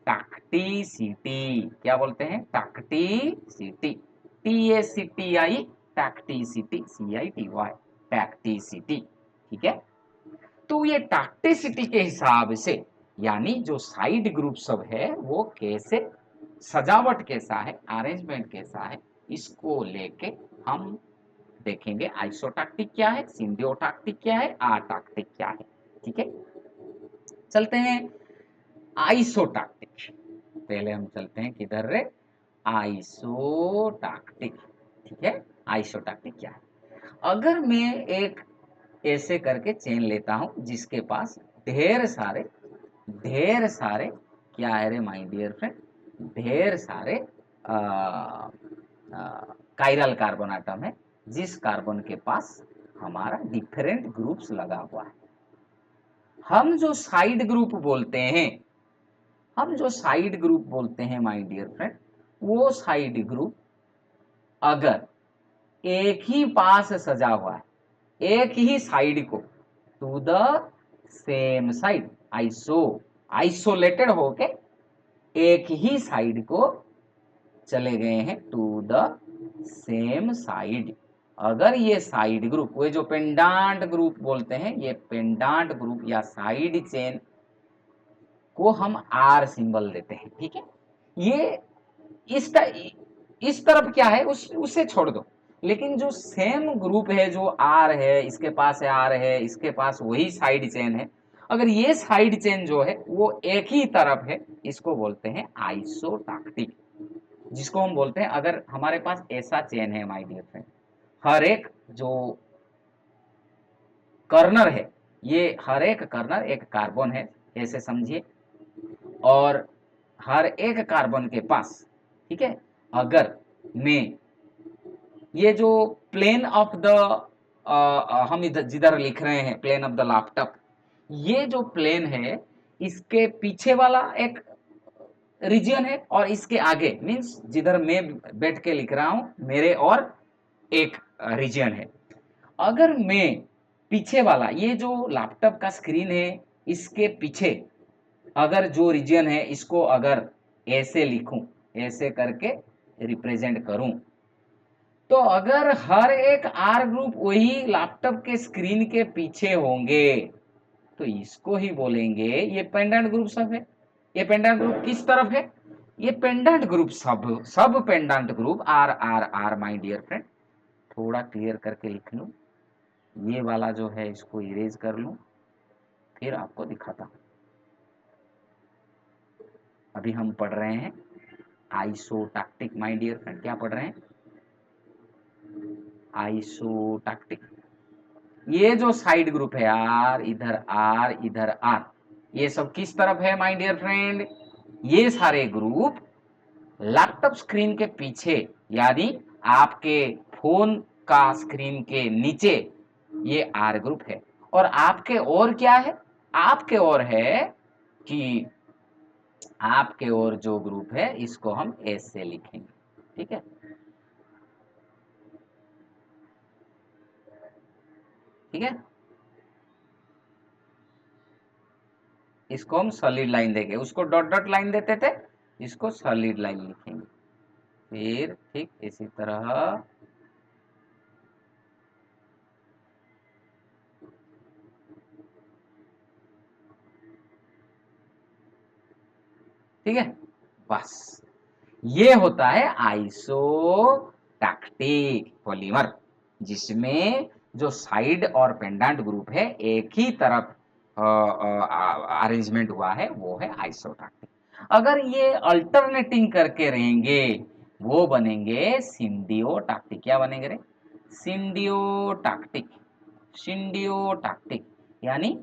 टैक्टिसिटी। क्या बोलते हैं, टैक्टिसिटी, TACTI, टैक्टिसिटी, CITY, टैक्टिसिटी। ठीक है, तो ये टैक्टिसिटी के हिसाब से, यानी जो साइड ग्रुप सब है वो कैसे, सजावट कैसा है, अरेंजमेंट कैसा है, इसको लेके हम देखेंगे आइसोटैक्टिक क्या है, सिम्बियोटैक्टिक क्या है, अटैक्टिक क्या है। ठीक है, चलते हैं आइसोटैक्टिक। पहले हम चलते हैं किधर रे, आइसोटैक्टिक। ठीक है, आइसोटैक्टिक क्या है, अगर मैं एक ऐसे करके चेन लेता हूं जिसके पास ढेर सारे ढेर सारे क्या है रे माय डियर फ्रेंड, ढेर सारे कायरल कार्बन आटम है, जिस कार्बन के पास हमारा डिफरेंट ग्रुप्स लगा हुआ है। हम जो साइड ग्रुप बोलते हैं, हम जो साइड ग्रुप बोलते हैं माय डियर फ्रेंड, वो साइड ग्रुप अगर एक ही पास सजा हुआ है, एक ही साइड को, to the same side, isolated होके एक ही साइड को चले गए हैं टू द सेम साइड, अगर ये साइड ग्रुप, वो जो पेंडांट ग्रुप बोलते हैं, ये पेंडांट ग्रुप या साइड चेन को हम आर सिंबल देते हैं। ठीक है, ये इस इस तरफ क्या है उससे छोड़ दो, लेकिन जो सेम ग्रुप है, जो आर है, इसके पास है आर है, इसके पास वही साइड चेन है, अगर ये साइड चेन जो है वो एक ही तरफ है, इसको बोलते हैं आइसोटाक्टिक, जिसको हम बोलते हैं, अगर हमारे पास ऐसा चेन है माय डियर फ्रेंड, हर एक जो कर्नर है, ये हर एक कर्नर एक कार्बन है, ऐसे समझिए, और हर एक कार्बन के पास, ठीक है, अगर मैं ये जो प्लेन ऑफ द हम इधर जिधर लिख रहे हैं प्लेन ऑफ द लैपटॉप, ये जो प्लेन है, इसके पीछे वाला एक रीजन है, और इसके आगे मीन्स जिधर मैं बैठ के लिख रहा हूं, मेरे और एक रीजन है। अगर मैं पीछे वाला, ये जो लैपटॉप का स्क्रीन है, इसके पीछे अगर जो रीजन है, इसको अगर ऐसे लिखूं, ऐसे करके रिप्रेजेंट करूं, तो अगर हर एक आर ग्रुप वही लैपटॉप के स्क्रीन के पीछे होंगे, तो इसको ही बोलेंगे ये पेंडेंट ग्रुप सब है। ये पेंडेंट ग्रुप किस तरफ है? ये पेंडेंट ग्रुप सब सब pendant group R R R my dear friend, थोड़ा क्लियर करके लिख लूं, ये वाला जो है इसको इरेज कर लूं, फिर आपको दिखाता हूं। अभी हम पढ़ रहे हैं आइसोटैक्टिक माय डियर फ्रेंड, क्या पढ़ रहे हैं? आइसोटैक्टिक। ये जो साइड ग्रुप है आर, इधर आर, ये सब किस तरफ है माय डियर फ्रेंड? ये सारे ग्रुप लैपटॉप स्क्रीन के पीछे, यानी आपके फोन का स्क्रीन के नीचे, ये आर ग्रुप है। और आपके और क्या है? आपके और है कि आपके और जो ग्रुप है, इसको हम एस से लिखेंगे। ठीक है, ठीक है, इसको हम सॉलिड लाइन देंगे, उसको डॉट डॉट लाइन देते थे, इसको सॉलिड लाइन लिखेंगे। फिर ठीक इसी तरह ठीक है, बस ये होता है आइसोटैक्टिक पॉलीमर, जिसमें जो साइड और पेंडेंट ग्रुप है एक ही तरफ अरेंजमेंट हुआ है, वो है आइसोटैक्टिक। अगर ये अल्टरनेटिंग करके रहेंगे, वो बनेंगे सिंडियोटैक्टिक। क्या बनेंगे रे? सिंडियोटैक्टिक। सिंडियोटैक्टिक यानी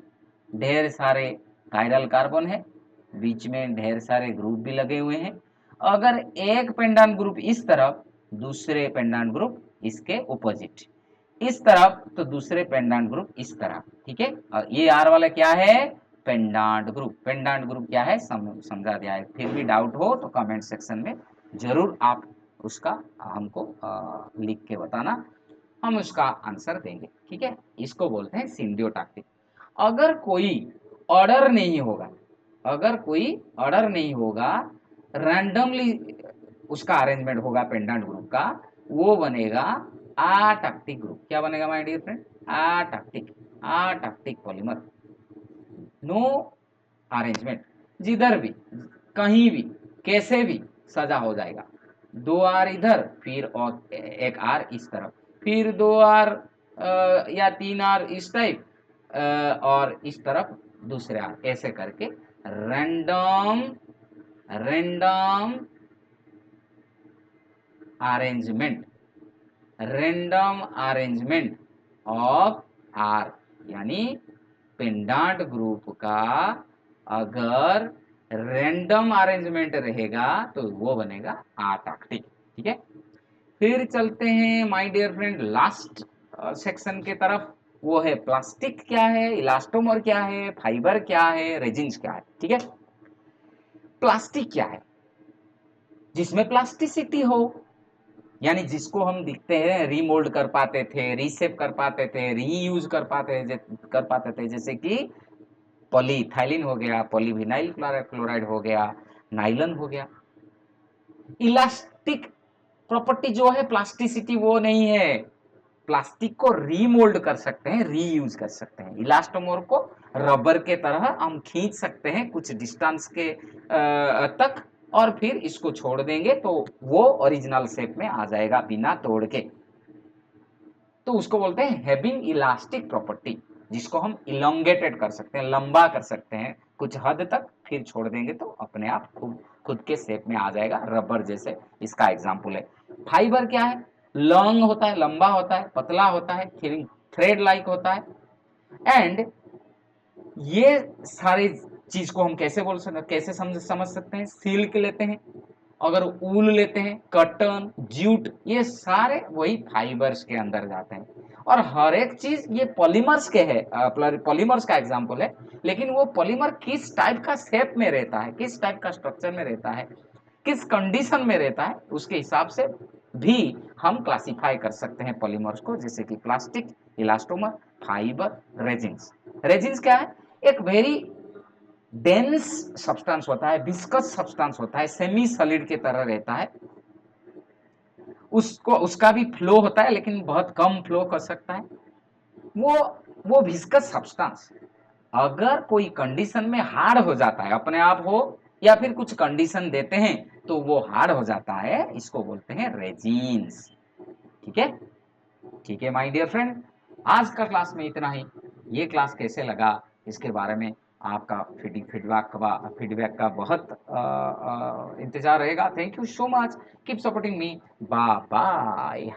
ढेर सारे कायरल कार्बन है, बीच में ढेर सारे ग्रुप भी लगे हुए हैं, अगर एक पेंडेंट ग्रुप इस तरफ, दूसरे पेंडेंट ग्रुप इसके ऑपोजिट इस तरफ, तो दूसरे पेंडेंट ग्रुप इस तरफ। ठीक है, और ये आर वाला क्या है? Pendant group. पेंडेंट ग्रुप क्या है समझा दिया है, फिर भी डाउट हो तो कमेंट सेक्शन में जरूर आप उसका हमको लिख के बताना, हम उसका आंसर देंगे। ठीक है, इसको बोलते हैं सिंडियोटैक्टिक। अगर कोई ऑर्डर नहीं होगा, अगर कोई ऑर्डर नहीं होगा, रैंडमली उसका अरेंजमेंट होगा पेंडेंट ग्रुप का, वो बनेगा अटैक्टिक ग्रुप। क्या बनेगा my dear friend? Atactic. Atactic polymer, no arrangement, जिधर भी, कहीं भी, कैसे भी सजा हो जाएगा। दो आर इधर, फिर और एक आर इस तरफ, फिर दो आर या तीन आर इस टाइप, और इस तरफ दूसरे आर, ऐसे करके random random arrangement, random arrangement of R, यानी पेंडेंट ग्रुप का अगर रैंडम अरेंजमेंट रहेगा तो वो बनेगा आर्कटिक। ठीक है, फिर चलते हैं my dear friend last section के तरफ। वो है प्लास्टिक क्या है, इलास्टोमर क्या है, फाइबर क्या है, रेजिन्स क्या है। ठीक है, प्लास्टिक क्या है? जिसमें प्लास्टिसिटी हो, यानी जिसको हम दिखते हैं रीमोल्ड कर पाते थे, रीसेप कर पाते थे, रीयूज कर पाते थे, जैसे कि पॉलीइथाइलिन हो गया, पॉलीविनाइल क्लोराइड हो गया, नाइलन हो गया। इलास्टिक प्रॉपर्टी जो है, प्लास्टिसिटी वो नहीं है। प्लास्टिक को रीमोल्ड कर सकते हैं, रीयूज कर सकते हैं। इलास्टोमर को रबर के तरह हम खींच सकते हैं कुछ डिस्टेंस के तक, और फिर इसको छोड़ देंगे तो वो ओरिजिनल शेप में आ जाएगा बिना तोड़ के। तो उसको बोलते हैं हैविंग इलास्टिक प्रॉपर्टी, जिसको हम इलोंगेटेड कर सकते हैं, लंबा कर सकते हैं कुछ हद तक, फिर छोड़ देंगे तो अपने आप खुद के शेप में आ जाएगा, रबर जैसे इसका एग्जाम्पल है। फाइबर क्या है? लॉन्ग होता है, लंबा होता है, पतला होता है, थ्रेड लाइक होता है। एंड ये सारी चीज को हम कैसे कैसे समझ सकते हैं? सिल्क लेते हैं, अगर ऊल लेते हैं, कॉटन, जूट, ये सारे वही फाइबर्स के अंदर जाते हैं। और हर एक चीज ये पॉलीमर्स के है, पॉलीमर्स का एग्जांपल है। लेकिन वो पॉलीमर किस टाइप का शेप में रहता है, किस टाइप का स्ट्रक्चर में रहता है, किस कंडीशन में रहता है, उसके हिसाब से भी हम क्लासिफाई कर सकते हैं पॉलीमर्स को, जैसे कि plastic, elastomer, fibre, resins. Resins क्या है? एक वेरी डेंस सब्सटेंस होता है, विस्कस सब्सटेंस होता है, सेमी सॉलिड के तरह रहता है। उसको उसका भी फ्लो होता है, लेकिन बहुत कम फ्लो कर सकता है। वो वो विस्कस सब्सटेंस अगर कोई कंडीशन में हार्ड हो जाता है, अपने आप हो या फिर कुछ कंडीशन देते हैं तो वो हार्ड हो जाता है, इसको बोलते हैं रेजिन्स। ठीक है, ठीक है माय डियर फ्रेंड, आज का क्लास में इतना ही। ये क्लास कैसे लगा इसके बारे में आपका फीडबैक का बहुत इंतजार रहेगा। Thank you so much, keep supporting me, bye bye.